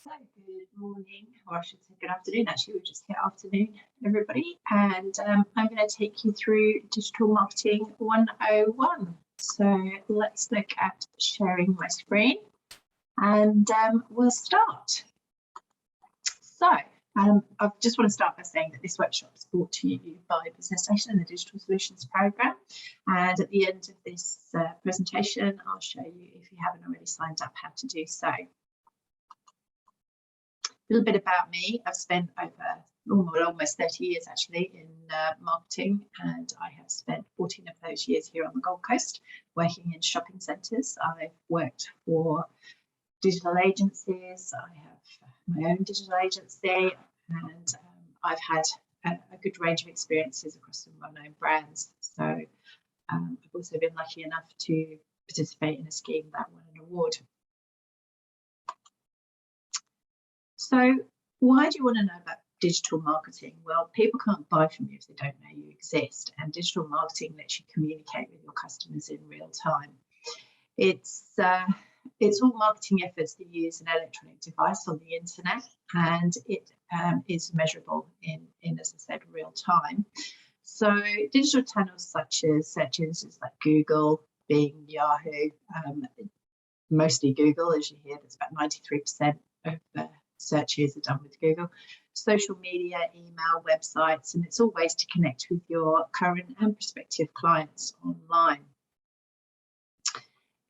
So good morning, or I should say good afternoon. Actually, we're just here afternoon, everybody. And I'm going to take you through Digital Marketing 101. So let's look at sharing my screen and we'll start. So I just want to start by saying that this workshop is brought to you by Business Station and the Digital Solutions Programme. And at the end of this presentation, I'll show you, if you haven't already signed up, how to do so. A little bit about me. I've spent over almost 30 years actually in marketing, and I have spent 14 of those years here on the Gold Coast working in shopping centres. I've worked for digital agencies. I have my own digital agency, and I've had a good range of experiences across some well-known brands. So I've also been lucky enough to participate in a scheme that won an award. So why do you want to know about digital marketing? Well, people can't buy from you if they don't know you exist, and digital marketing lets you communicate with your customers in real time. It's all marketing efforts that use an electronic device on the internet, and it is measurable in, as I said, real time. So digital channels such as search engines like Google, Bing, Yahoo, mostly Google, as you hear, that's about 93% of searches are done with Google, social media, email, websites, and it's all ways to connect with your current and prospective clients online.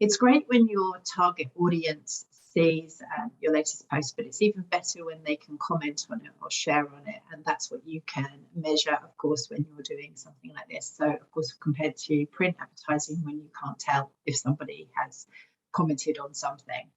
It's great when your target audience sees your latest post, but it's even better when they can comment on it or share on it, and that's what you can measure, of course, when you're doing something like this. So, of course, compared to print advertising, when you can't tell if somebody has commented on something.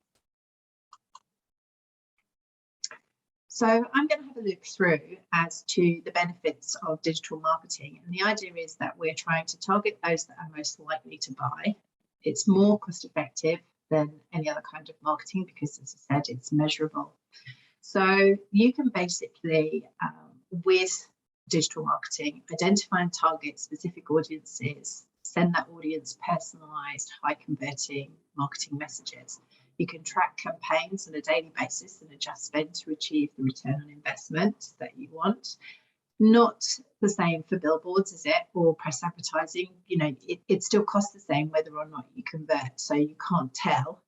So I'm going to have a look through as to the benefits of digital marketing. And the idea is that we're trying to target those that are most likely to buy. It's more cost effective than any other kind of marketing because, as I said, it's measurable. So you can basically, with digital marketing, identify and target specific audiences, send that audience personalised, high converting marketing messages. You can track campaigns on a daily basis and adjust spend to achieve the return on investment that you want. Not the same for billboards, is it? Or press advertising. You know, it still costs the same whether or not you convert. So you can't tell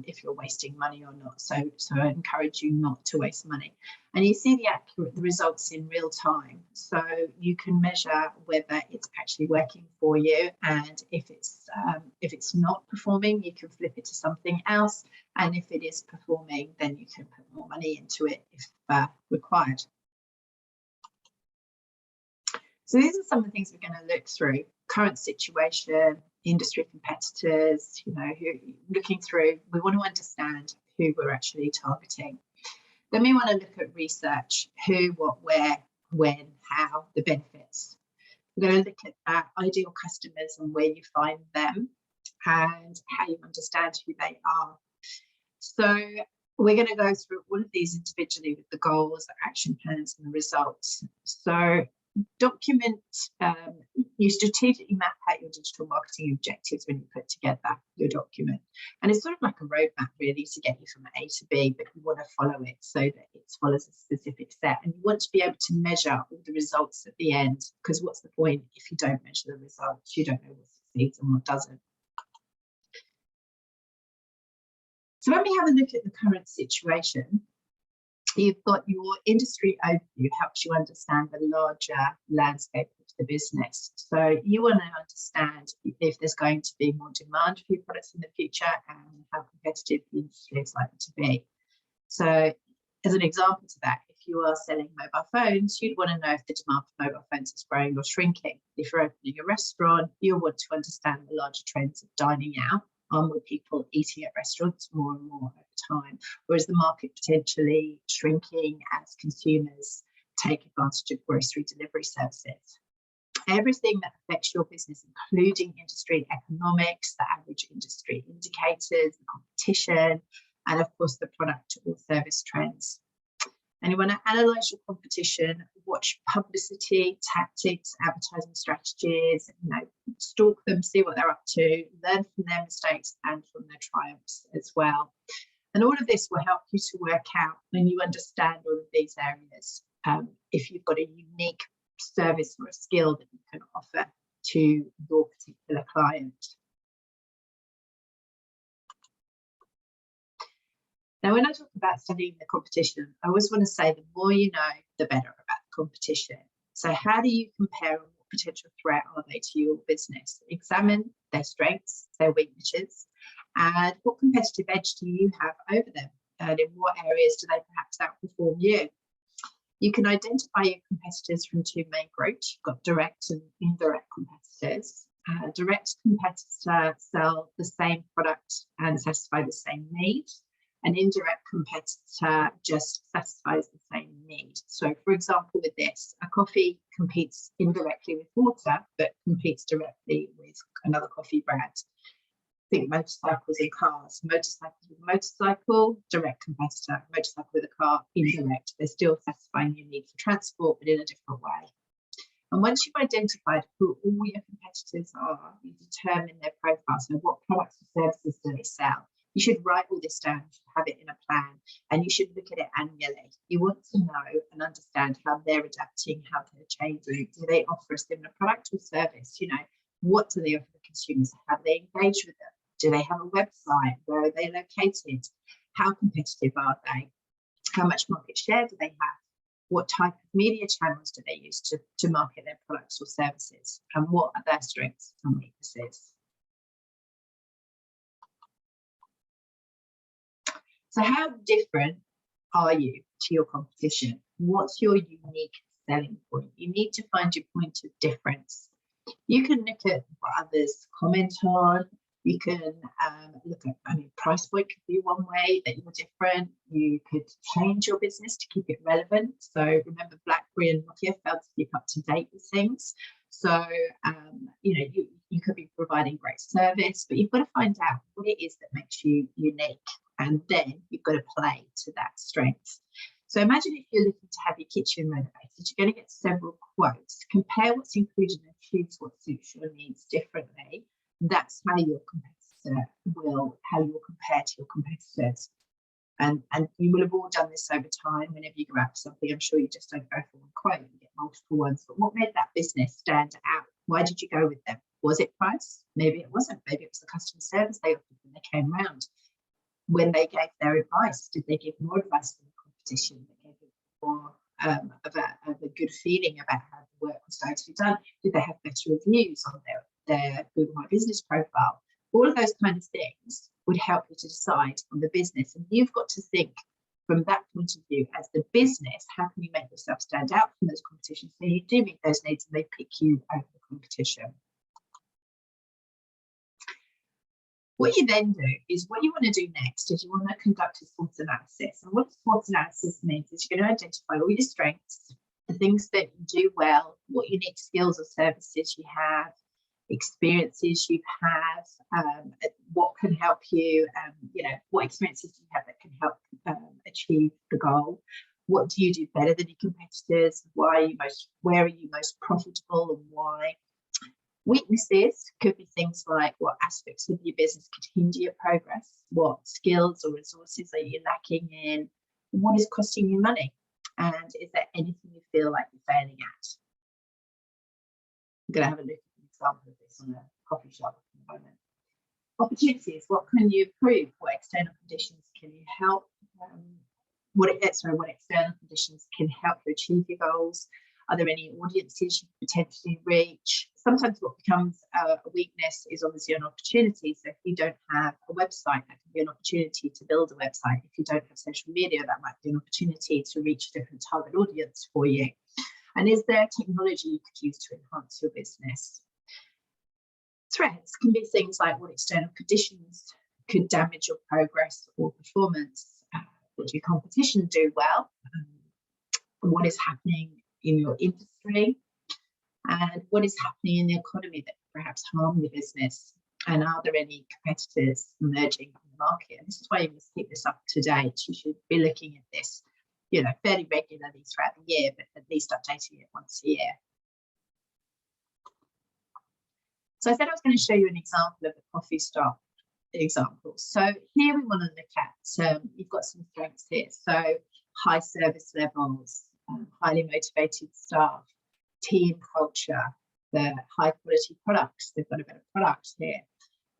if you're wasting money or not. So I encourage you not to waste money. And you see the results in real time. So you can measure whether it's actually working for you, and if it's not performing, you can flip it to something else. And if it is performing, then you can put more money into it if required. So these are some of the things we're going to look through: current situation, industry competitors, you know, who looking through. We want to understand who we're actually targeting. Then we want to look at research: who, what, where, when, how, the benefits. We're going to look at ideal customers and where you find them and how you understand who they are. So we're going to go through all of these individually with the goals, the action plans, and the results. So document, you strategically map out your digital marketing objectives when you put together your document. And it's sort of like a roadmap really to get you from A to B, but you want to follow it so that it follows a specific set. And you want to be able to measure all the results at the end, because what's the point if you don't measure the results? You don't know what succeeds and what doesn't. So when we have a look at the current situation, you've got your industry overview, helps you understand the larger landscape of the business. So you want to understand if there's going to be more demand for your products in the future and how competitive the industry is likely to be. So as an example to that, if you are selling mobile phones, you'd want to know if the demand for mobile phones is growing or shrinking. If you're opening a restaurant, you'll want to understand the larger trends of dining out. With people eating at restaurants more and more over time, whereas the market potentially shrinking as consumers take advantage of grocery delivery services. Everything that affects your business, including industry economics, the average industry indicators, the competition, and of course the product or service trends. And you want to analyse your competition, watch publicity, tactics, advertising strategies, you know, stalk them, see what they're up to, learn from their mistakes and from their triumphs as well. And all of this will help you to work out when you understand all of these areas, if you've got a unique service or a skill that you can offer to your particular client. Now, when I talk about studying the competition, I always want to say the more you know, the better about the competition. So how do you compare and what potential threat are they to your business? Examine their strengths, their weaknesses, and what competitive edge do you have over them? And in what areas do they perhaps outperform you? You can identify your competitors from two main groups. You've got direct and indirect competitors. Direct competitors sell the same product and satisfy the same need. An indirect competitor just satisfies the same need. So, for example, with this, a coffee competes indirectly with water, but competes directly with another coffee brand. Think motorcycles and cars. Motorcycles with a motorcycle, direct competitor. Motorcycle with a car, indirect. They're still satisfying your need for transport, but in a different way. And once you've identified who all your competitors are, you determine their profile. So what products or services do they sell? You should write all this down, you should have it in a plan, and you should look at it annually. You want to know and understand how they're adapting, how they're changing. Do they offer a similar product or service? You know, what do they offer the consumers? How do they engage with them? Do they have a website? Where are they located? How competitive are they? How much market share do they have? What type of media channels do they use to market their products or services? And what are their strengths and weaknesses? So how different are you to your competition? What's your unique selling point? You need to find your point of difference. You can look at what others comment on. You can look at, price point could be one way that you're different. You could change your business to keep it relevant. So remember, BlackBerry and Nokia failed to keep up to date with things. So, you could be providing great service, but you've got to find out what it is that makes you unique. And then you've got to play to that strength. So imagine if you're looking to have your kitchen renovated, you're going to get several quotes. Compare what's included and choose what suits your needs differently. That's how your competitor how you'll compare to your competitors. And you will have all done this over time. Whenever you go out for something, I'm sure you just don't go for one quote, you get multiple ones. But what made that business stand out? Why did you go with them? Was it price? Maybe it wasn't. Maybe it was the customer service they offered when they came round. When they gave their advice, did they give more advice than the competition? They gave more of a good feeling about how the work was going to be done? Did they have better reviews on their Google My Business profile? All of those kind of things would help you to decide on the business. And you've got to think from that point of view as the business, how can you make yourself stand out from those competitions so you do meet those needs and they pick you over the competition? What you then do is what you want to do next is you want to conduct a SWOT analysis. And what a SWOT analysis means is you're going to identify all your strengths, the things that you do well, what unique skills or services you have, experiences you have, what can help you, what experiences do you have that can help achieve the goal. What do you do better than your competitors? Where are you most profitable and why? Weaknesses could be things like what aspects of your business could hinder your progress, what skills or resources are you lacking in, what is costing you money, and is there anything you feel like you're failing at? I'm going to have a look at an example of this on a coffee shop in a moment. Opportunities, what can you improve? What external conditions can you help? What external conditions can help you achieve your goals? Are there any audiences you could potentially reach? Sometimes what becomes a weakness is obviously an opportunity. So if you don't have a website, that can be an opportunity to build a website. If you don't have social media, that might be an opportunity to reach a different target audience for you. And is there technology you could use to enhance your business? Threats can be things like what external conditions could damage your progress or performance. What do your competition do well? What is happening in your industry? And what is happening in the economy that perhaps harm your business? And are there any competitors emerging in the market? And this is why you must keep this up to date. You should be looking at this, fairly regularly throughout the year, but at least updating it once a year. So I said I was going to show you an example of a coffee shop examples. So here we want to look at, you've got some strengths here. So high service levels, highly motivated staff, team culture, the high quality products. They've got a better product here.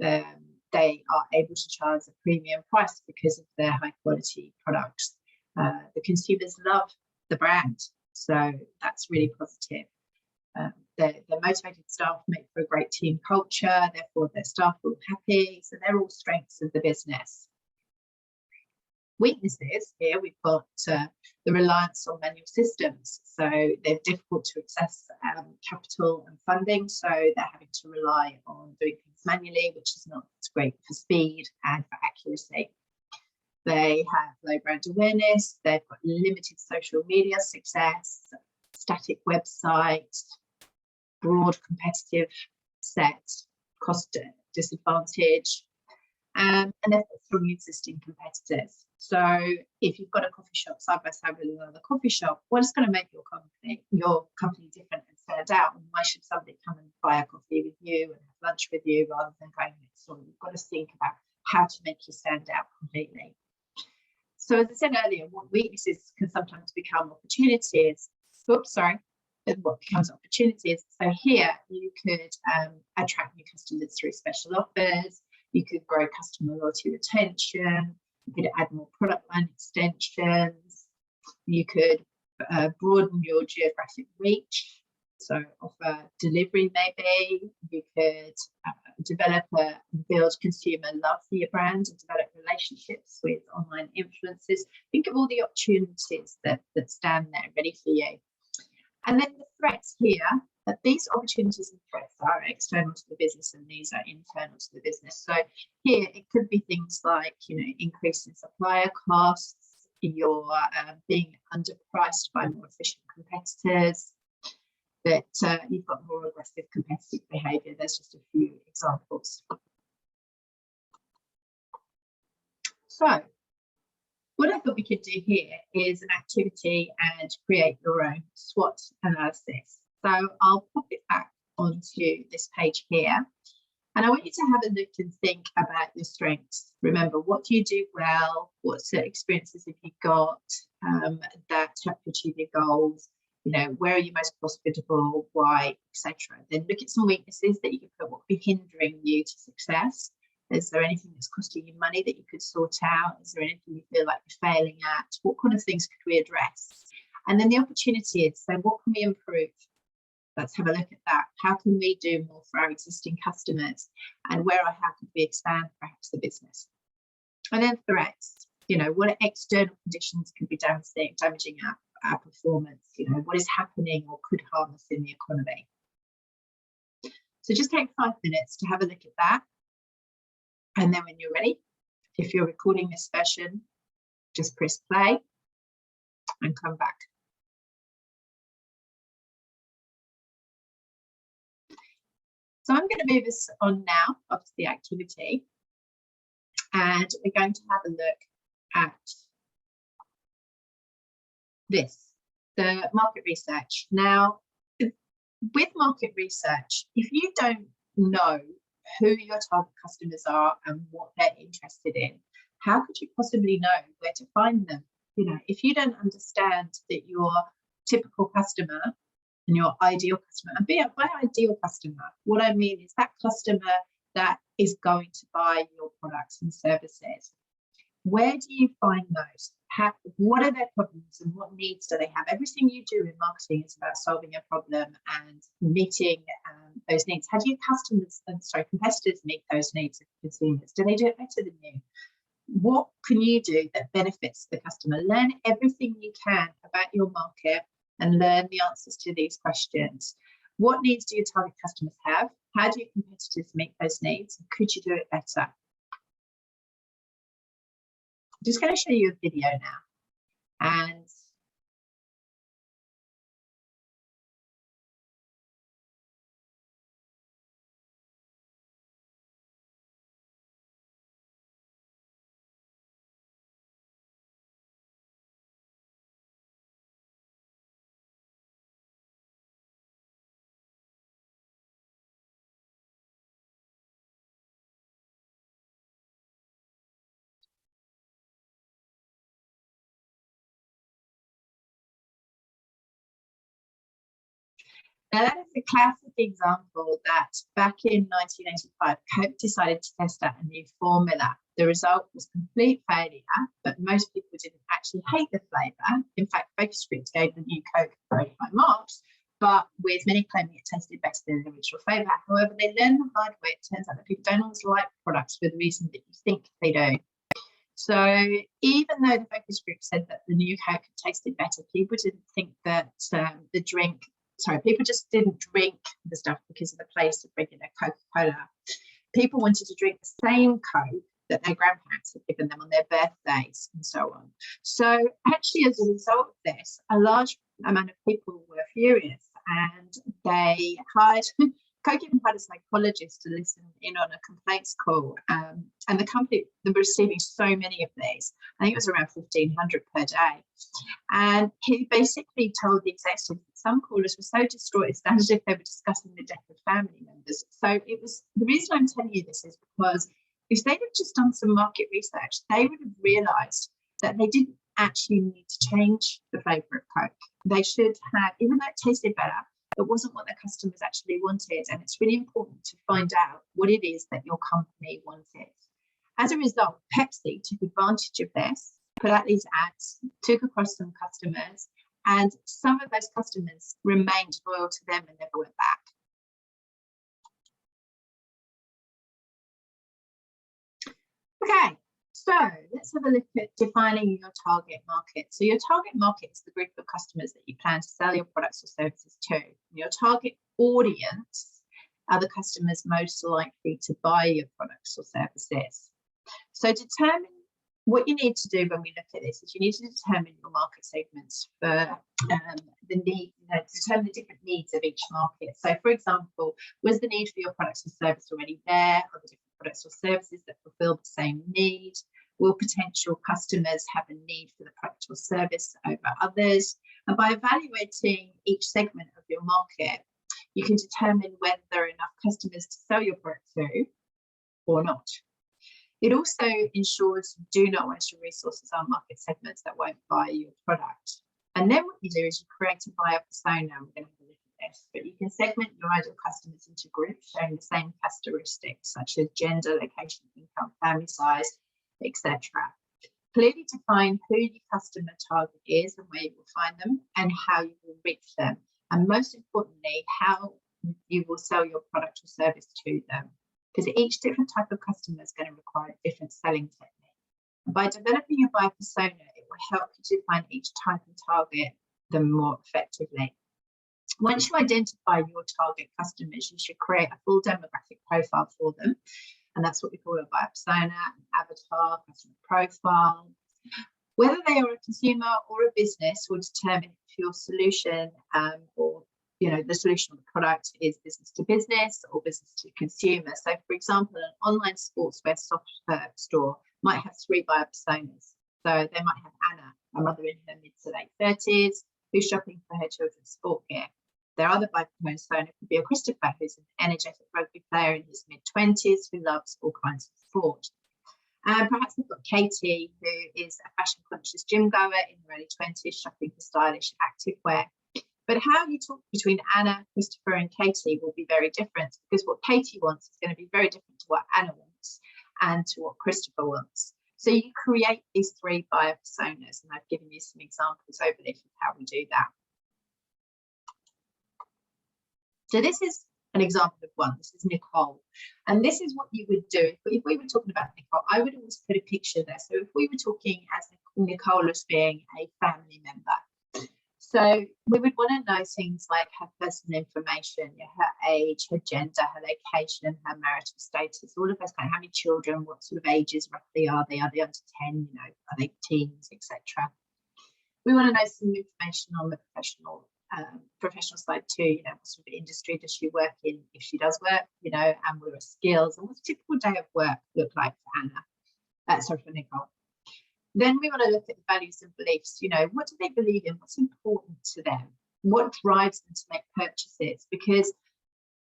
They are able to charge a premium price because of their high quality products. The consumers love the brand, so that's really positive. The motivated staff make for a great team culture, therefore their staff are all happy, so they're all strengths of the business. Weaknesses, here we've got the reliance on manual systems, so they're difficult to access capital and funding, so they're having to rely on doing things manually, which is not great for speed and for accuracy. They have low brand awareness, they've got limited social media success, static websites, broad competitive set, cost disadvantage, and they've got strong existing competitors. So if you've got a coffee shop side by side with another coffee shop, what is going to make your company different and stand out? And why should somebody come and buy a coffee with you and have lunch with you rather than going next door? You've got to think about how to make you stand out completely. So as I said earlier, what weaknesses can sometimes become opportunities. What becomes opportunities. So here you could attract new customers through special offers. You could grow customer loyalty retention. You could add more product line extensions. You could broaden your geographic reach. So offer delivery maybe. You could develop and build consumer love for your brand and develop relationships with online influencers. Think of all the opportunities that stand there ready for you. And then the threats here, that these opportunities and threats are external to the business and these are internal to the business. So here it could be things like, increase in supplier costs, you're being underpriced by more efficient competitors, that you've got more aggressive competitive behaviour. There's just a few examples. So what I thought we could do here is an activity and create your own SWOT analysis. So I'll pop it back onto this page here. And I want you to have a look and think about your strengths. Remember, what do you do well? What sort of experiences have you got that help you achieve your goals? Where are you most profitable? Why, etc. Then look at some weaknesses that you can put. What would be hindering you to success? Is there anything that's costing you money that you could sort out? Is there anything you feel like you're failing at? What kind of things could we address? And then the opportunity is, so what can we improve? Let's have a look at that. How can we do more for our existing customers? And how could we expand perhaps the business? And then threats, what external conditions could be damaging our performance? What is happening or could harm us in the economy? So just take 5 minutes to have a look at that. And then when you're ready, if you're recording this session, just press play and come back. So I'm going to move us on now after the activity, and we're going to have a look at this, the market research. Now, with market research, if you don't know who your target customers are and what they're interested in, how could you possibly know where to find them? If you don't understand that your typical customer and your ideal customer, and by ideal customer, what I mean is that customer that is going to buy your products and services. Where do you find those? What are their problems and what needs do they have? Everything you do in marketing is about solving a problem and meeting those needs. How do your competitors meet those needs of consumers? Do they do it better than you? What can you do that benefits the customer? Learn everything you can about your market and learn the answers to these questions. What needs do your target customers have? How do your competitors meet those needs? And could you do it better? I'm just going to show you a video now, and Now, that is a classic example that back in 1985, Coke decided to test out a new formula. The result was complete failure, but most people didn't actually hate the flavour. In fact, focus groups gave the new Coke very high marks, but with many claiming it tasted better than the original flavour. However, they learned the hard way. It turns out that people don't always like products for the reason that you think they do. So even though the focus group said that the new Coke tasted better, people didn't think that people just didn't drink the stuff because of the place of regular Coca-Cola. People wanted to drink the same Coke that their grandparents had given them on their birthdays and so on. So actually, as a result of this, a large amount of people were furious, and they hired Coke even had a psychologist to listen in on a complaints call, and the company, they were receiving so many of these. I think it was around 1,500 per day. And he basically told the executives that some callers were so distraught, it's as if they were discussing the death of family members. So it was, the reason I'm telling you this is because if they'd have just done some market research, they would have realised that they didn't actually need to change the flavour of Coke. They should have, even though it tasted better, it wasn't what their customers actually wanted. And it's really important to find out what it is that your company wanted. As a result, Pepsi took advantage of this, put out these ads, took across some customers, and some of those customers remained loyal to them and never went back. Okay, so let's have a look at defining your target market. So your target market is the group of customers that you plan to sell your products or services to. And your target audience are the customers most likely to buy your products or services. So determine what you need to do when we look at this is you need to determine your market segments for the need, determine the different needs of each market. So for example, was the need for your products or service already there? Are the different products or services that fulfill the same need? Will potential customers have a need for the product or service over others? And by evaluating each segment of your market, you can determine whether there are enough customers to sell your product to or not. It also ensures you do not waste your resources on market segments that won't buy your product. And then what you do is you create a buyer persona. We're going to have a look at this, but you can segment your ideal customers into groups showing the same characteristics such as gender, location, income, family size, etc. Clearly define who your customer target is and where you will find them and how you will reach them. And most importantly, how you will sell your product or service to them. Because each different type of customer is going to require a different selling technique. And by developing a buyer persona, it will help you to define each type and target them more effectively. Once you identify your target customers, you should create a full demographic profile for them. And that's what we call a buyer persona, an avatar, customer profile. Whether they are a consumer or a business will determine if your solution or the solution of the product is business to business or business to consumer. So for example, an online sportswear software store might have 3 buyer personas. So they might have Anna, a mother in her mid to late 30s, who's shopping for her children's sport gear. Their other buyer persona could be a Christopher, who's an energetic rugby player in his mid-20s who loves all kinds of sport. And perhaps we've got Katie, who is a fashion conscious gym goer in her early 20s, shopping for stylish activewear. But how you talk between Anna, Christopher and Katie will be very different, because what Katie wants is going to be very different to what Anna wants and to what Christopher wants. So you create these 3 buyer personas, and I've given you some examples over this of how we do that. So this is an example of one. This is Nicole. And this is what you would do. If we were talking about Nicole, I would always put a picture there. So if we were talking as Nicole as being a family member, so we would want to know things like her personal information, her age, her gender, her location, her marital status, all of those kind of, how many children, what sort of ages roughly are they? Are they under 10, are they teens, etc. We want to know some information on the professional side too, what sort of industry does she work in, if she does work, and what are her skills, and what's a typical day of work look like for Nicole. Then we want to look at the values and beliefs. What do they believe in? What's important to them? What drives them to make purchases? Because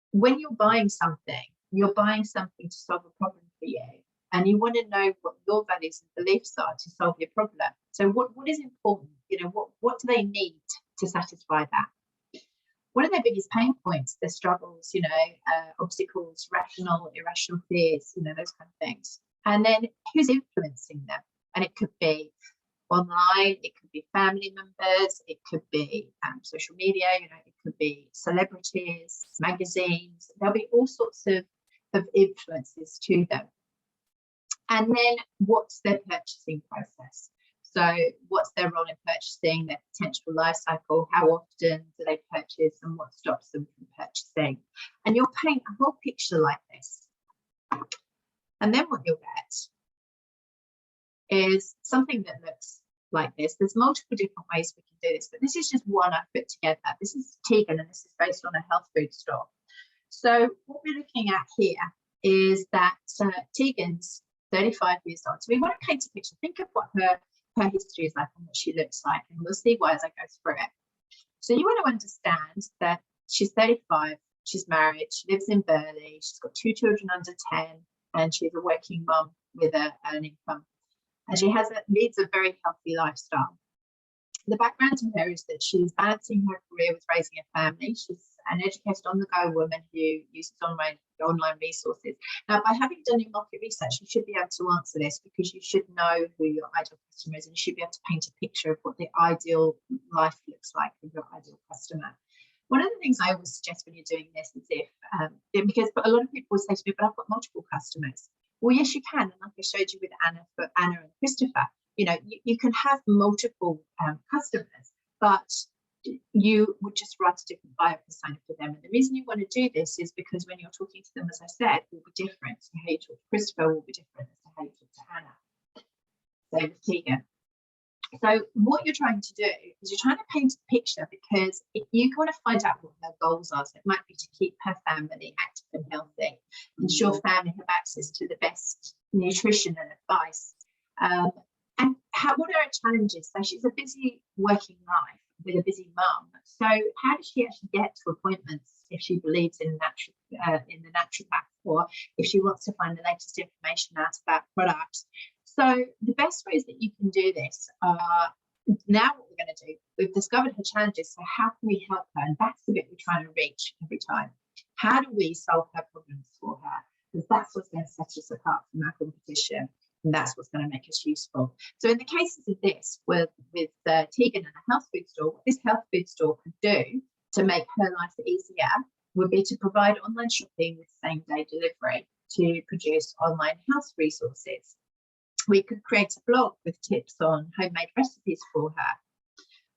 when you're buying something to solve a problem for you, and you want to know what your values and beliefs are to solve your problem. So what is important? What do they need to satisfy that? What are their biggest pain points, their struggles, obstacles, rational, irrational fears, those kind of things. And then who's influencing them? And it could be online, it could be family members, it could be social media, it could be celebrities, magazines. There'll be all sorts of influences to them. And then what's their purchasing process? So what's their role in purchasing, their potential life cycle, how often do they purchase, and what stops them from purchasing? And you'll paint a whole picture like this. And then what you'll get is something that looks like this. There's multiple different ways we can do this, but this is just one I've put together. This is Tegan, and this is based on a health food store. So what we're looking at here is that Tegan's 35 years old. So we want to paint a picture. Think of what her history is like and what she looks like, and we'll see why as I go through it. So you want to understand that she's 35, she's married, she lives in Burley, she's got 2 children under 10, and she's a working mum with an income. And she leads a very healthy lifestyle. The background to her is that she's balancing her career with raising a family. She's an educated on-the-go woman who uses online resources. Now, by having done your market research, you should be able to answer this, because you should know who your ideal customer is, and you should be able to paint a picture of what the ideal life looks like with your ideal customer. One of the things I always suggest when you're doing this is because a lot of people will say to me, but I've got multiple customers. Well, yes, you can. And like I showed you with Anna and Christopher, you can have multiple customers, but you would just write a different buyer persona for them. And the reason you want to do this is because when you're talking to them, as I said, will be different. So how you talk to Christopher will be different to how you talk to Anna. So with Tegan. So what you're trying to do is you're trying to paint a picture, because you want to find out what her goals are. So it might be to keep her family active and healthy, ensure family have access to the best nutrition and advice. And what are her challenges? So she's a busy working life with a busy mum. So how does she actually get to appointments if she believes in the naturopath, or if she wants to find the latest information out about products? So the best ways that you can do this are, now what we're going to do, we've discovered her challenges, so how can we help her? And that's the bit we're trying to reach every time. How do we solve her problems for her? Because that's what's going to set us apart from our competition, and that's what's going to make us useful. So in the cases of this, with Tegan and a health food store, what this health food store could do to make her life easier would be to provide online shopping with same-day delivery, to produce online health resources. We could create a blog with tips on homemade recipes for her.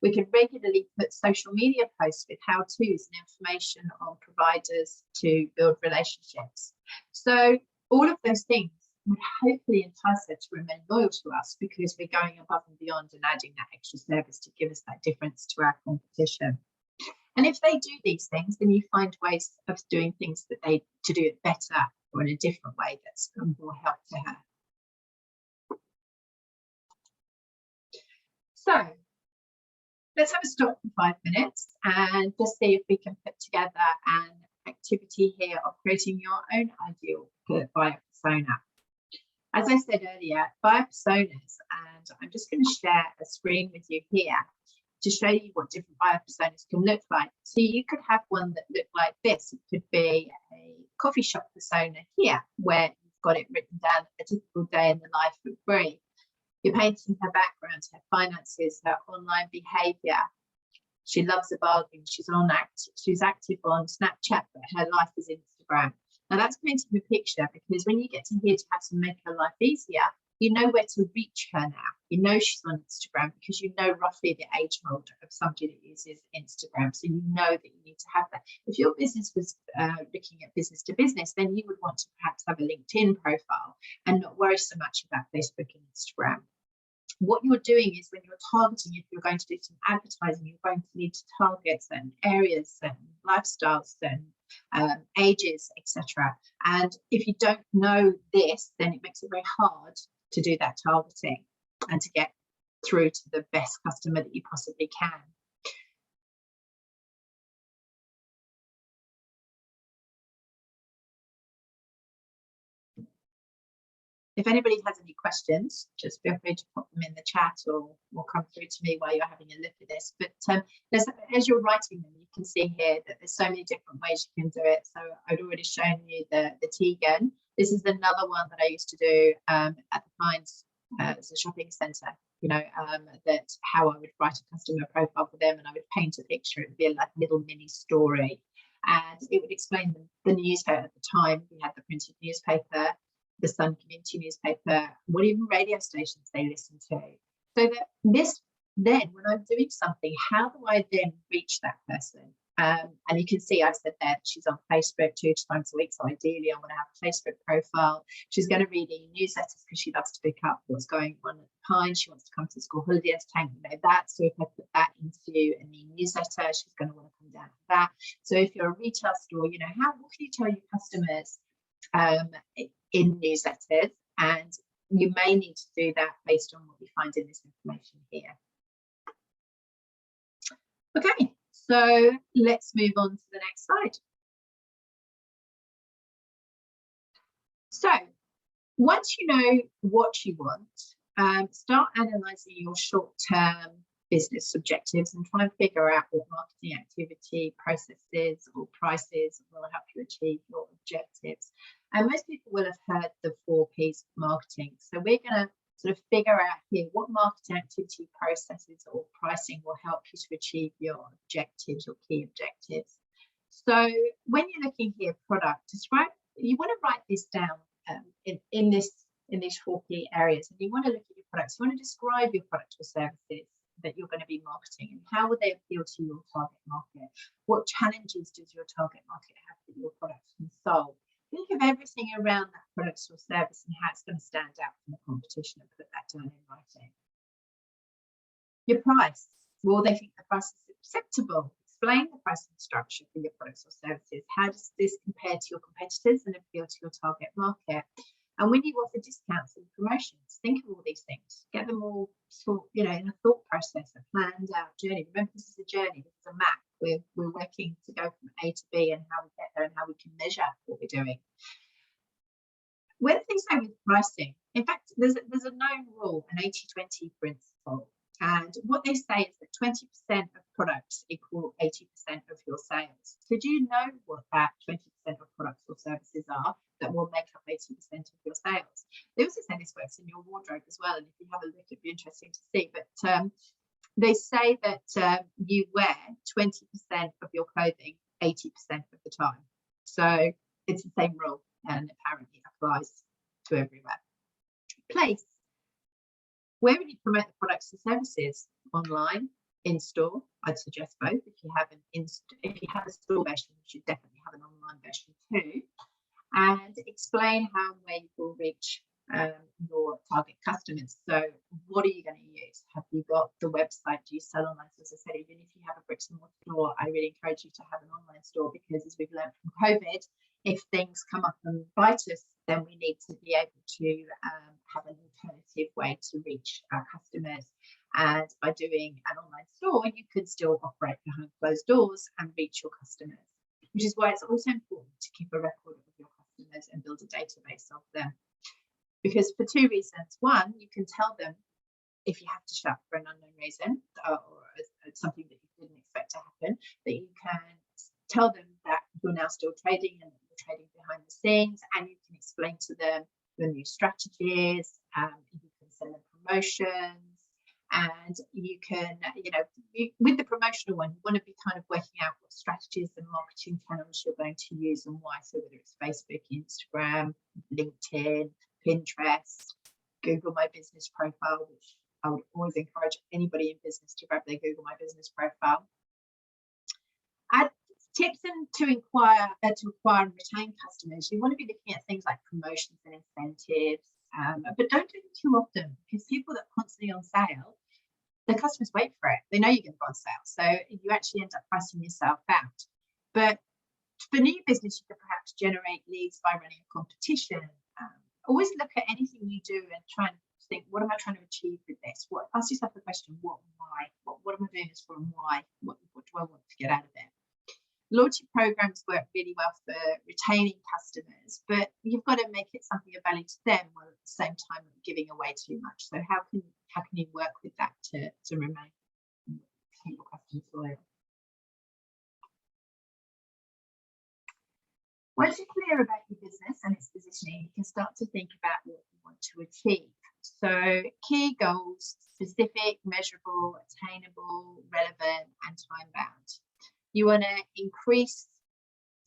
We could regularly put social media posts with how-tos and information on providers to build relationships. So all of those things would hopefully entice her to remain loyal to us, because we're going above and beyond and adding that extra service to give us that difference to our competition. And if they do these things, then you find ways of doing things to do it better, or in a different way that's more help to her. So let's have a stop for 5 minutes and just see if we can put together an activity here of creating your own ideal buyer persona. As I said earlier, buyer personas, and I'm just going to share a screen with you here to show you what different buyer personas can look like. So you could have one that looked like this. It could be a coffee shop persona here, where you've got it written down, a typical day in the life of Brie. You're painting her background, her finances, her online behaviour. She loves a bargain. She's active on Snapchat, but her life is Instagram. Now that's painting a picture, because when you get to here to have to make her life easier, you know where to reach her now. You know she's on Instagram, because you know roughly the age mold of somebody that uses Instagram. So you know that you need to have that. If your business was looking at business to business, then you would want to perhaps have a LinkedIn profile and not worry so much about Facebook and Instagram. What you're doing is, when you're targeting, if you're going to do some advertising, you're going to need to target certain areas, certain lifestyles, certain ages, etc. And if you don't know this, then it makes it very hard to do that targeting and to get through to the best customer that you possibly can. If anybody has any questions, just feel free to pop them in the chat, or come through to me while you're having a look at this. But as you're writing them, you can see here that there's so many different ways you can do it. So I'd already shown you the tea gun. This is another one that I used to do at the Pines as a shopping centre, you know, that how I would write a customer profile for them, and I would paint a picture. It would be like a little mini story, and it would explain the newspaper at the time. We had the printed newspaper, the Sun community newspaper, what even radio stations they listen to. So that this, then when I'm doing something, how do I then reach that person? And you can see I've said that she's on Facebook 2 times a week. So ideally, I want to have a Facebook profile. She's going to read the newsletters because she loves to pick up what's going on at the Pines. She wants to come to the school holiday entertainment, you know that. So if I put that into a new newsletter, she's going to want to come down for that. So if you're a retail store, you know, what can you tell your customers in newsletters? And you may need to do that based on what you find in this information here. Okay, so let's move on to the next slide. So once you know what you want, start analysing your short-term business objectives and try and figure out what marketing activity, processes or prices will help you achieve your objectives. And most people will have heard the 4 Ps of marketing. So we're going to sort of figure out here what marketing activity, processes or pricing will help you to achieve your objectives, your key objectives. So when you're looking here, product, describe, you want to write this down in these 4 key areas, and you want to look at your products. You want to describe your product or services that you're going to be marketing, and how would they appeal to your target market? What challenges does your target market have that your products can solve? Think of everything around that product or service and how it's going to stand out from the competition, and put that down in writing. Your price. Will they think the price is acceptable? Explain the pricing structure for your products or services. How does this compare to your competitors and appeal to your target market? And when you offer discounts and promotions, think of all these things. Get them all in a thought process, a planned out journey. Remember, this is a journey, this is a map. We're working to go from A to B, and how we get there and how we can measure what we're doing. When things go with pricing, in fact, there's a known rule, an 80-20 principle. And what they say is that 20% of products equal 80% of your sales. So do you know what that 20% of products or services are that will make up 80% of your sales? They also say this works in your wardrobe as well. And if you have a look, it'd be interesting to see. But they say that you wear 20% of your clothing 80% of the time. So it's the same rule, and apparently applies to everywhere. Place. Where would you promote the products and services? Online, in store? I'd suggest both. If you have a store version, you should definitely have an online version too. And explain how and where you will reach your target customers. So what are you going to use? Have you got the website? Do you sell online? So as I said, even if you have a bricks and mortar store, I really encourage you to have an online store, because as we've learned from COVID, if things come up and bite us, then we need to be able to have an alternative way to reach our customers. And by doing an online store, you can still operate behind closed doors and reach your customers, which is why it's also important to keep a record of your customers and build a database of them. Because for 2 reasons. One, you can tell them if you have to shut for an unknown reason, or something that you didn't expect to happen, that you can tell them that you're now still trading and you're trading behind the scenes, and you can explain to them your new strategies, you can send them promotions, and you can, with the promotional one, you want to be kind of working out what strategies and marketing channels you're going to use and why. So whether it's Facebook, Instagram, LinkedIn, Pinterest, Google My Business profile, which I would always encourage anybody in business to grab their Google My Business profile. Add tips to acquire and retain customers. You want to be looking at things like promotions and incentives, but don't do it too often, because people that are constantly on sale, the customers wait for it. They know you're going to go on sale, so you actually end up pricing yourself out. But for new business, you could perhaps generate leads by running a competition. Always look at anything you do and try and think, what am I trying to achieve with this? Ask yourself the question, what and why? What am I doing this for, and why? What do I want to get out of it? Loyalty programs work really well for retaining customers, but you've got to make it something of value to them while at the same time not giving away too much. So how can you work with that to remain, keep your customers loyal? Once you're clear about your business and its positioning, you can start to think about what you want to achieve. So key goals: specific, measurable, attainable, relevant, and time bound. You want to increase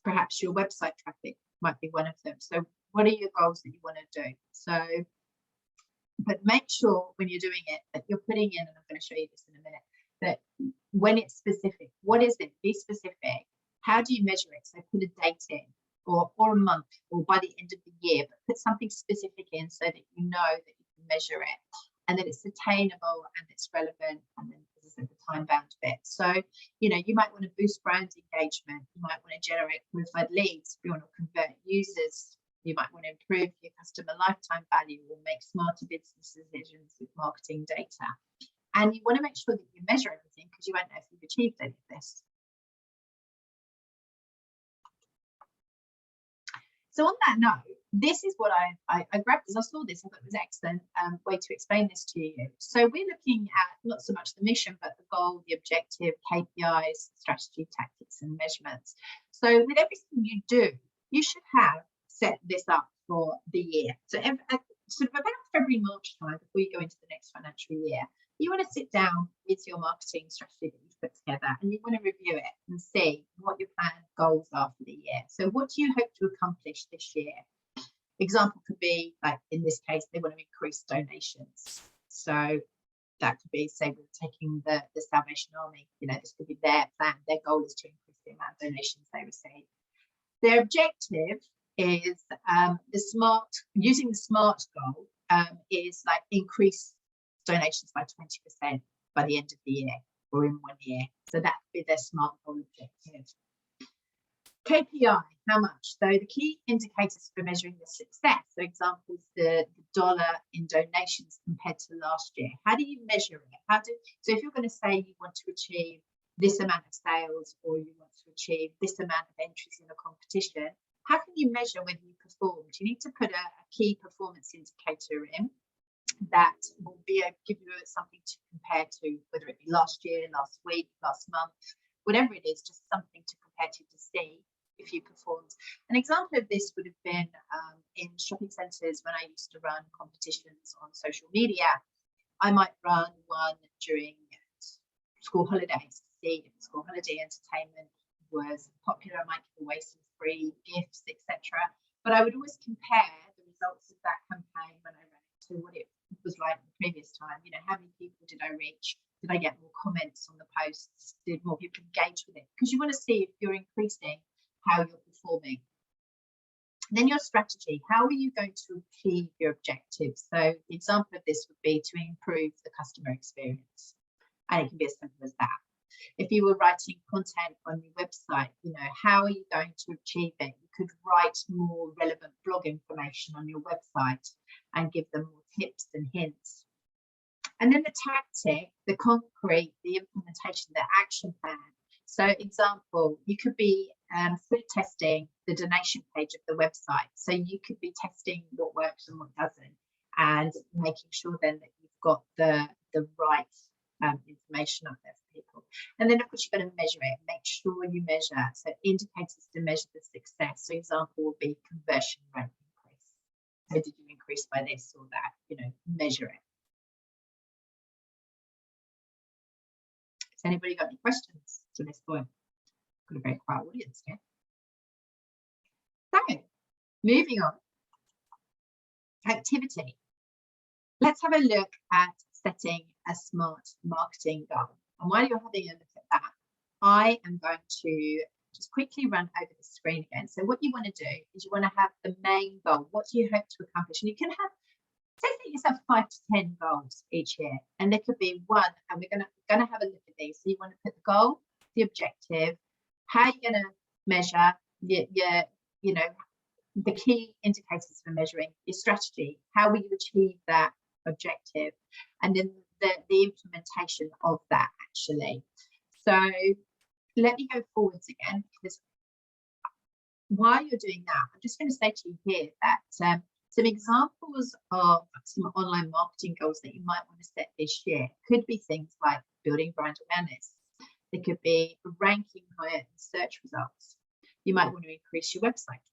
perhaps your website traffic, might be one of them. So what are your goals that you want to do? So, but make sure when you're doing it that you're putting in, and I'm going to show you this in a minute, that when it's specific, what is it? Be specific. How do you measure it? So put a date in, or a month, or by the end of the year, but put something specific in so that you know that you can measure it, and that it's attainable and it's relevant, and then, as I said, the time bound bit. So, you know, you might want to boost brand engagement. You might want to generate qualified leads. You want to convert users. You might want to improve your customer lifetime value or make smarter business decisions with marketing data. And you want to make sure that you measure everything, because you won't know if you've achieved any of this. So on that note, this is what I grabbed as I saw this. I thought it was an excellent way to explain this to you. So we're looking at not so much the mission, but the goal, the objective, KPIs, strategy, tactics, and measurements. So with everything you do, you should have set this up for the year. So sort of about February, March time, before you go into the next financial year, you want to sit down with your marketing strategy that you've put together, and you want to review it and see what your planned goals are for the year. So what do you hope to accomplish this year? Example could be, like in this case, they want to increase donations. So that could be, say, we're taking the Salvation Army, you know, this could be their plan. Their goal is to increase the amount of donations they receive. Their objective is using the SMART goal is like increase donations by 20% by the end of the year or in 1 year. So that would be their SMART goal objective. KPI, how much? So the key indicators for measuring the success, so examples, the dollar in donations compared to last year. How do you measure it? So if you're going to say you want to achieve this amount of sales, or you want to achieve this amount of entries in a competition, how can you measure whether you performed? You need to put a key performance indicator in that will be able to give you something to compare to, whether it be last year, last week, last month, whatever it is, just something to compare to see if you performed. An example of this would have been in shopping centres when I used to run competitions on social media. I might run one during school holidays to see if school holiday entertainment was popular. I might give away some free gifts, etc. But I would always compare the results of that campaign when I ran it to what it was like the previous time. You know, how many people did I reach? Did I get more comments on the posts? Did more people engage with it? Because you want to see if you're increasing how you're performing. Then your strategy, how are you going to achieve your objectives? So the example of this would be to improve the customer experience. And it can be as simple as that. If you were writing content on your website, you know, how are you going to achieve it? You could write more relevant blog information on your website and give them more tips and hints. And then the tactic, the concrete, the implementation, the action plan. So example, you could be food testing the donation page of the website. So you could be testing what works and what doesn't, and making sure then that you've got the right information up there for people. And then of course you're going to measure it. Make sure you measure. So indicators to measure the success. So example will be conversion rate increase. So did you increase by this or that? You know, measure it. Has anybody got any questions to this point? Got a very quiet audience here. So, moving on. Activity. Let's have a look at setting a SMART marketing goal. And while you're having a look at that, I am going to just quickly run over the screen again. So what you want to do is you want to have the main goal. What do you hope to accomplish? And you can have, say yourself 5 to 10 goals each year, and there could be one, and we're going to have a look at these. So you want to put the goal, the objective, how you're going to measure you know, the key indicators for measuring, your strategy, how will you achieve that objective, and then the implementation of that actually. So let me go forwards again, because while you're doing that, I'm just going to say to you here that some examples of some online marketing goals that you might want to set this year could be things like building brand awareness. There could be ranking higher in search results. You might want to increase your website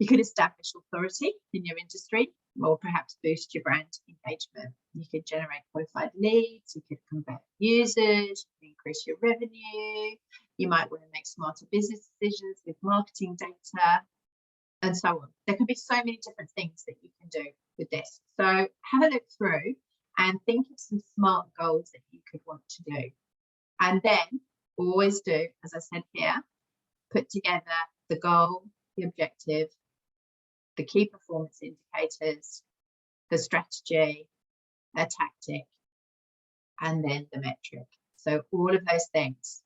You could establish authority in your industry or perhaps boost your brand engagement. You could generate qualified leads, you could convert users, you could increase your revenue, you might want to make smarter business decisions with marketing data, and so on. There could be so many different things that you can do with this. So have a look through and think of some smart goals that you could want to do. And then always do, as I said here, put together the goal, the objective, the key performance indicators, the strategy, a tactic, and then the metric. So all of those things.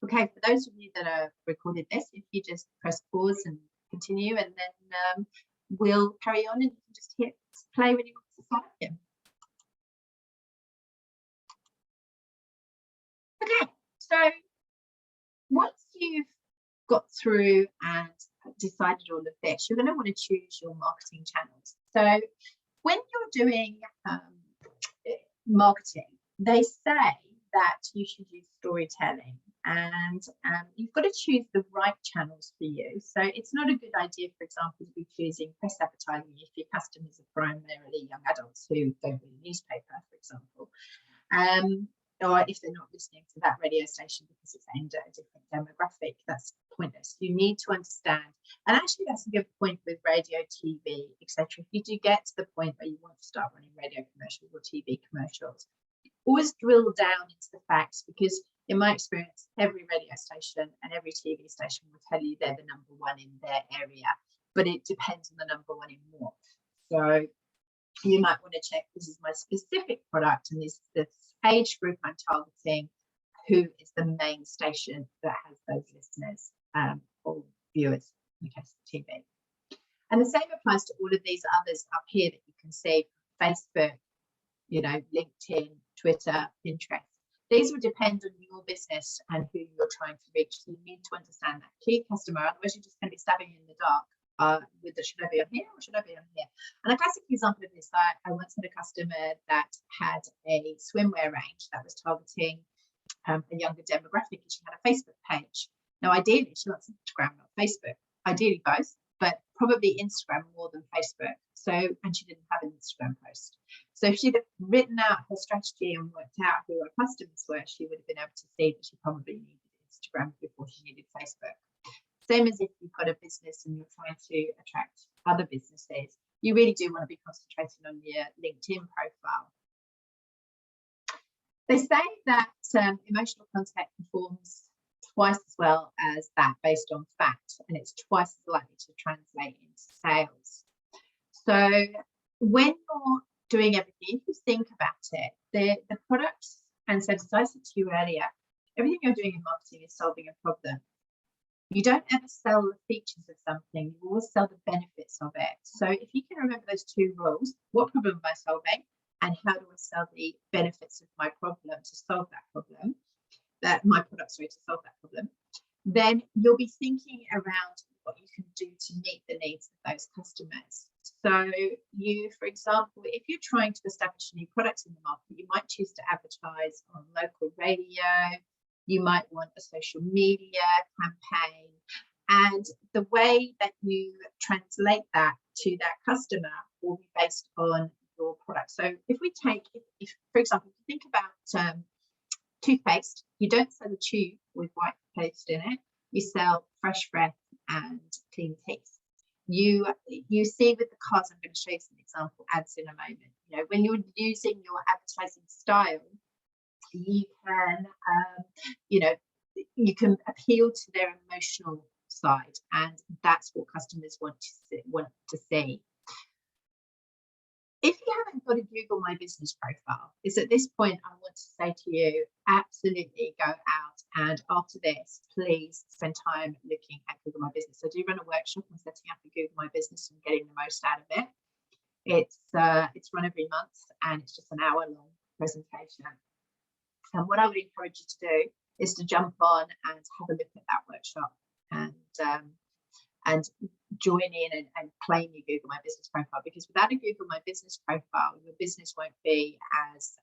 Okay, for those of you that are recorded this, if you just press pause and continue, and then we'll carry on and you can just hit play when you want to start again. Okay, so once you've got through and decided all of this, you're going to want to choose your marketing channels. So when you're doing marketing, they say that you should use storytelling, and you've got to choose the right channels for you. So it's not a good idea, for example, to be choosing press advertising if your customers are primarily young adults who don't read a newspaper, for example. Or if they're not listening to that radio station because it's aimed at a different demographic, that's pointless. You need to understand, and actually that's a good point with radio, TV, etc. If you do get to the point where you want to start running radio commercials or TV commercials, always drill down into the facts, because in my experience, every radio station and every TV station will tell you they're the number one in their area, but it depends on the number one in what. So you might want to check, this is my specific product and this is the age group I'm targeting, who is the main station that has those listeners or viewers in the case of TV. And the same applies to all of these others up here that you can see: Facebook, LinkedIn, Twitter, Pinterest. These will depend on your business and who you're trying to reach. So you need to understand that key customer, otherwise you're just going to be stabbing in the dark. With the should I be on here or should I be on here? And a classic example of this, I once had a customer that had a swimwear range that was targeting a younger demographic, and she had a Facebook page. Now, ideally, she wants Instagram, not Facebook. Ideally, both, but probably Instagram more than Facebook. So, and she didn't have an Instagram post. So if she'd have written out her strategy and worked out who her customers were, she would have been able to see that she probably needed Instagram before she needed Facebook. Same as if you've got a business and you're trying to attract other businesses, you really do want to be concentrating on your LinkedIn profile. They say that emotional content performs twice as well as that based on fact, and it's twice as likely to translate into sales. So when you're doing everything, if you think about it, the products, and so as I said to you earlier, everything you're doing in marketing is solving a problem. You don't ever sell the features of something, you always sell the benefits of it. So if you can remember those two rules, what problem am I solving and how do I sell the benefits of my problem to solve that problem, my product, sorry, to solve that problem, then you'll be thinking around what you can do to meet the needs of those customers. So you, for example, if you're trying to establish a new product in the market, you might choose to advertise on local radio. You might want a social media campaign, and the way that you translate that to that customer will be based on your product. So if we take, if for example, if you think about toothpaste, you don't sell a tube with white paste in it. You sell fresh breath and clean teeth. You see with the cards, I'm going to show you some example ads in a moment. When you're using your advertising style, you can you can appeal to their emotional side, and that's what customers want to see. If you haven't got a Google My Business profile, is at this point I want to say to you, absolutely go out, and after this, please spend time looking at Google My Business. I do run a workshop on setting up a Google My Business and getting the most out of it. It's run every month, and it's just an hour-long presentation. And what I would encourage you to do is to jump on and have a look at that workshop and join in and claim your Google My Business profile, because without a Google My Business profile, your business won't be as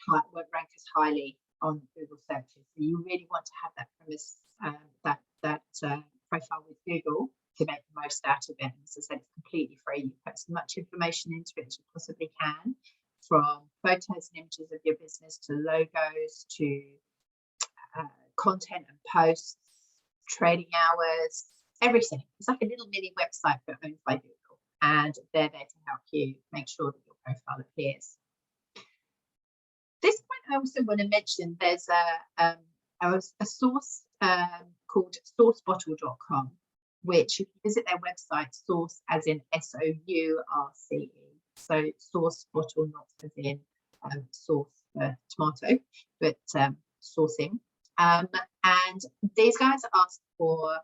won't rank as highly on Google searches. So you really want to have that premise, that profile with Google to make the most out of it. And as I said, it's completely free. You put as much information into it as you possibly can, from photos and images of your business to logos to content and posts, trading hours, everything. It's like a little mini website but owned by Google, and they're there to help you make sure that your profile appears. This point, I also want to mention there's a source called sourcebottle.com, which if you visit their website, source as in SOURCE, so source bottle, not as in sauce for tomato, but sourcing. And these guys ask for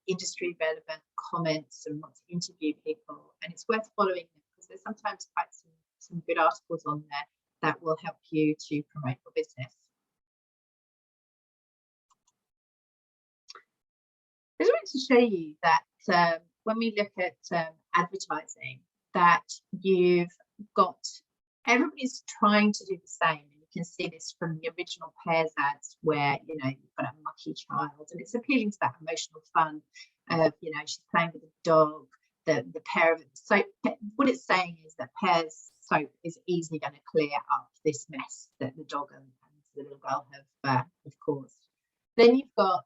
industry relevant comments and want to interview people, and it's worth following them because there's sometimes quite some good articles on there that will help you to promote your business. I just wanted to show you that when we look at advertising, that you've got, everybody's trying to do the same. And you can see this from the original Pears ads where, you know, you've got a mucky child and it's appealing to that emotional fun of, you know, she's playing with a dog, the pair of soap. What it's saying is that Pears soap is easily going to clear up this mess that the dog and the little girl have caused. Then you've got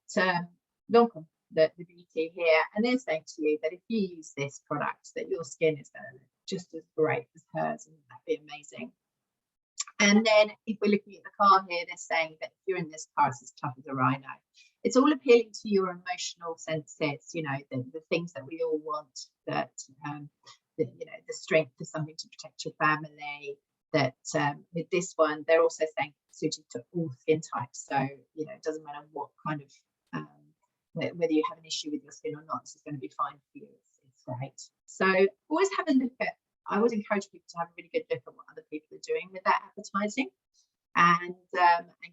Lancome, the beauty here, and they're saying to you that if you use this product, that your skin is going to look just as great as hers, and that'd be amazing. And then if we're looking at the car here, they're saying that if you're in this car, it's as tough as a rhino. It's all appealing to your emotional senses, you know, the things that we all want, that you know, the strength for something to protect your family. That with this one, they're also saying suited to all skin types. So, you know, it doesn't matter what kind of whether you have an issue with your skin or not, this is going to be fine for you. It's great. So always have a look at, I always encourage people to have a really good look at what other people are doing with that advertising, and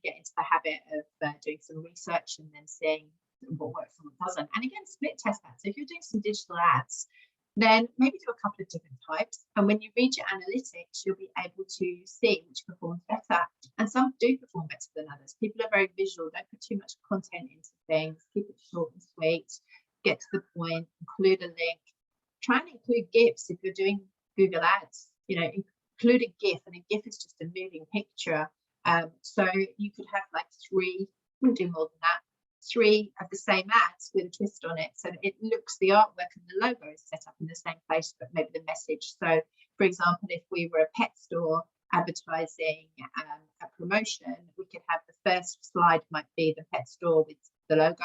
get into the habit of doing some research and then seeing what works and what doesn't. And again, split test that. So if you're doing some digital ads, then maybe do a couple of different types. And when you read your analytics, you'll be able to see which performs better. And some do perform better than others. People are very visual. Don't put too much content into things. Keep it short and sweet. Get to the point. Include a link. Try and include GIFs if you're doing Google Ads. You know, include a GIF, and a GIF is just a moving picture. So you could have like three, wouldn't do more than that, 3 of the same ads with a twist on it, so it looks, the artwork and the logo is set up in the same place, but maybe the message. So for example, if we were a pet store advertising a promotion, we could have the first slide might be the pet store with the logo,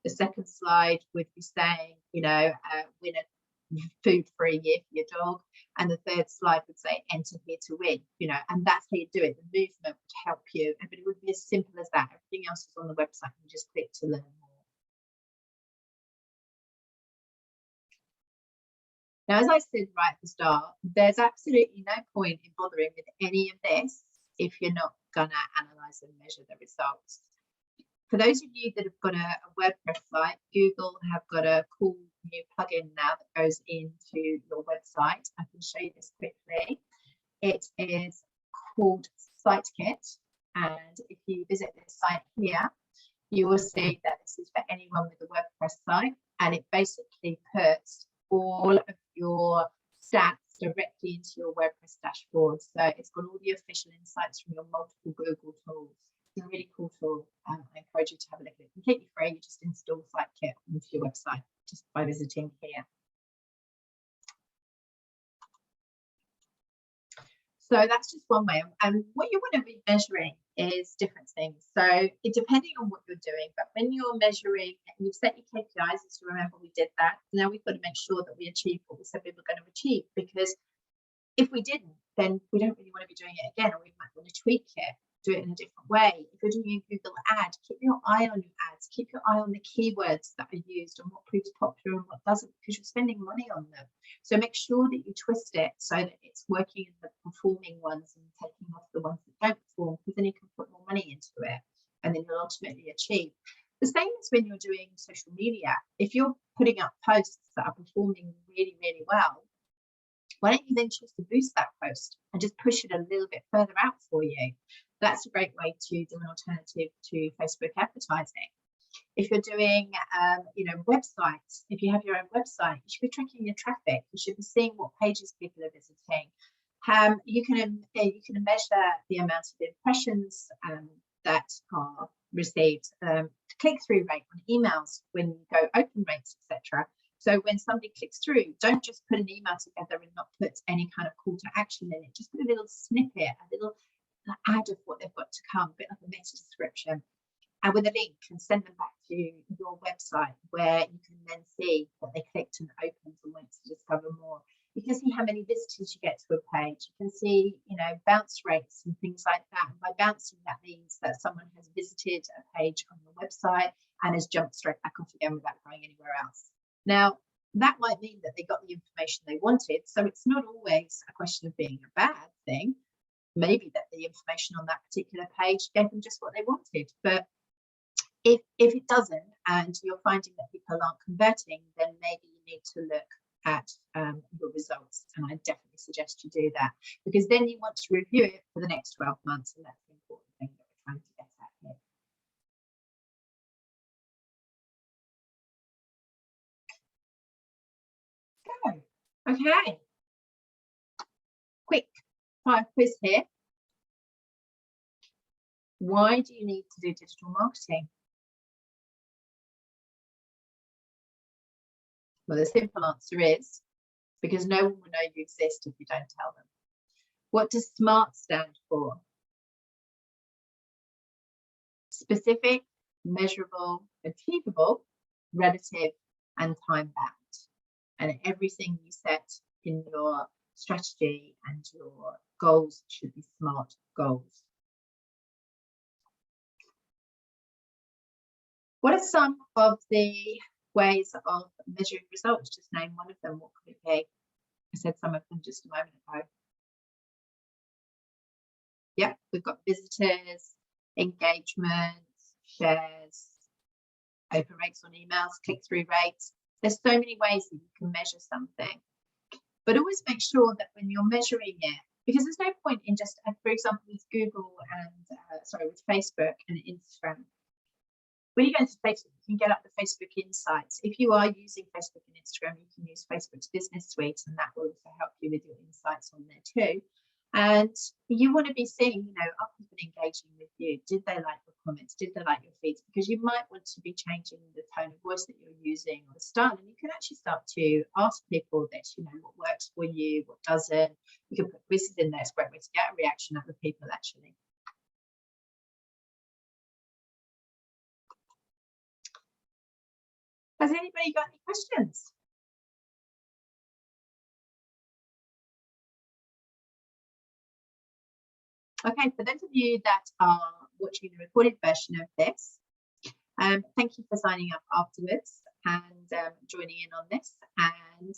the second slide would be saying, you know, win a food for a year for your dog, and the third slide would say enter here to win, you know, and that's how you do it. The movement would help you, but it would be as simple as that. Everything else is on the website, and you just click to learn more. Now, as I said right at the start, there's absolutely no point in bothering with any of this if you're not going to analyze and measure the results. For those of you that have got a WordPress site, Google have got a cool new plugin now that goes into your website. I can show you this quickly. It is called SiteKit, and if you visit this site here, you will see that this is for anyone with a WordPress site, and it basically puts all of your stats directly into your WordPress dashboard. So it's got all the official insights from your multiple Google tools. It's a really cool tool. I encourage you to have a look at it. Completely free. You just install SiteKit onto your website just by visiting here. So that's just one way. And what you want to be measuring is different things. So it depending on what you're doing, but when you're measuring, you've set your KPIs, so remember we did that. Now we've got to make sure that we achieve what we said we were going to achieve, because if we didn't, then we don't really want to be doing it again, or we might want to tweak it, do it in a different way. If you're doing a Google ad, keep your eye on your ads, keep your eye on the keywords that are used and what proves popular and what doesn't, because you're spending money on them. So make sure that you twist it so that it's working in the performing ones and taking off the ones that don't perform, because then you can put more money into it and then you'll ultimately achieve. The same as when you're doing social media. If you're putting up posts that are performing really, really well, why don't you then choose to boost that post and just push it a little bit further out for you? That's a great way to do an alternative to Facebook advertising. If you're doing, websites, if you have your own website, you should be tracking your traffic. You should be seeing what pages people are visiting. You can measure the amount of impressions that are received, click-through rate on emails, when you go open rates, etc. So when somebody clicks through, don't just put an email together and not put any kind of call to action in it. Just put a little snippet, a little ad of what they've got to come, a bit like a meta description, and with a link, and send them back to your website, where you can then see that they clicked and opened and went to discover more. You can see how many visitors you get to a page. You can see, bounce rates and things like that. And by bouncing, that means that someone has visited a page on your website and has jumped straight back off again without going anywhere else. Now, that might mean that they got the information they wanted. So it's not always a question of being a bad thing. Maybe that the information on that particular page gave them just what they wanted. But if it doesn't, and you're finding that people aren't converting, then maybe you need to look at your results. And I definitely suggest you do that, because then you want to review it for the next 12 months. And that's the important thing that we're trying to get at here. Okay. Quick fire quiz here. Why do you need to do digital marketing? Well, the simple answer is because no one will know you exist if you don't tell them. What does SMART stand for? Specific, measurable, achievable, relative, and time-bound. And everything you set in your strategy and your goals should be SMART goals. What are some of the ways of measuring results? Just name one of them. What could it be? I said some of them just a moment ago. Yeah, we've got visitors, engagement, shares, open rates on emails, click-through rates. There's so many ways that you can measure something. But always make sure that when you're measuring it, because there's no point in just, for example, with Google and, with Facebook and Instagram. When you go to Facebook, you can get up the Facebook Insights. If you are using Facebook and Instagram, you can use Facebook's Business Suite, and that will also help you with your insights on there too. And you want to be seeing, are people engaging with you? Did they like your comments? Did they like your feeds? Because you might want to be changing the tone of voice that you're using or the style. And you can actually start to ask people that, what works for you, what doesn't. You can put quizzes in there. It's a great way to get a reaction out of people, actually. Has anybody got any questions? Okay, for those of you that are watching the recorded version of this, thank you for signing up afterwards and joining in on this. And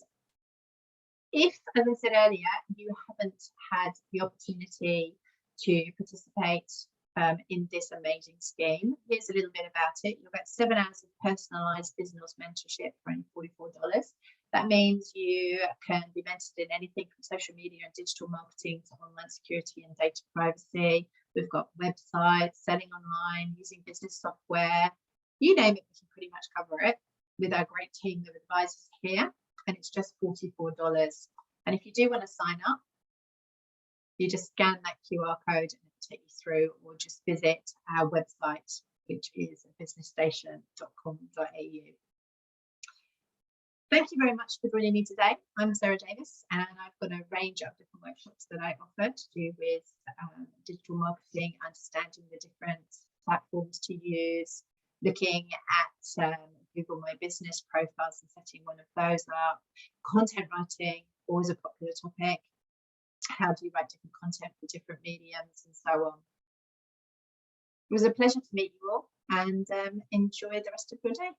if, as I said earlier, you haven't had the opportunity to participate in this amazing scheme, here's a little bit about it. You'll get 7 hours of personalised business mentorship for only $44. That means you can be mentored in anything from social media and digital marketing to online security and data privacy. We've got websites, selling online, using business software, you name it, we can pretty much cover it with our great team of advisors here. And it's just $44. And if you do want to sign up, you just scan that QR code and it'll take you through, or just visit our website, which is businessstation.com.au. Thank you very much for joining me today. I'm Sarah Davis, and I've got a range of different workshops that I offer to do with digital marketing, understanding the different platforms to use, looking at Google My Business profiles and setting one of those up, content writing, always a popular topic. How do you write different content for different mediums, and so on. It was a pleasure to meet you all, and enjoy the rest of your day.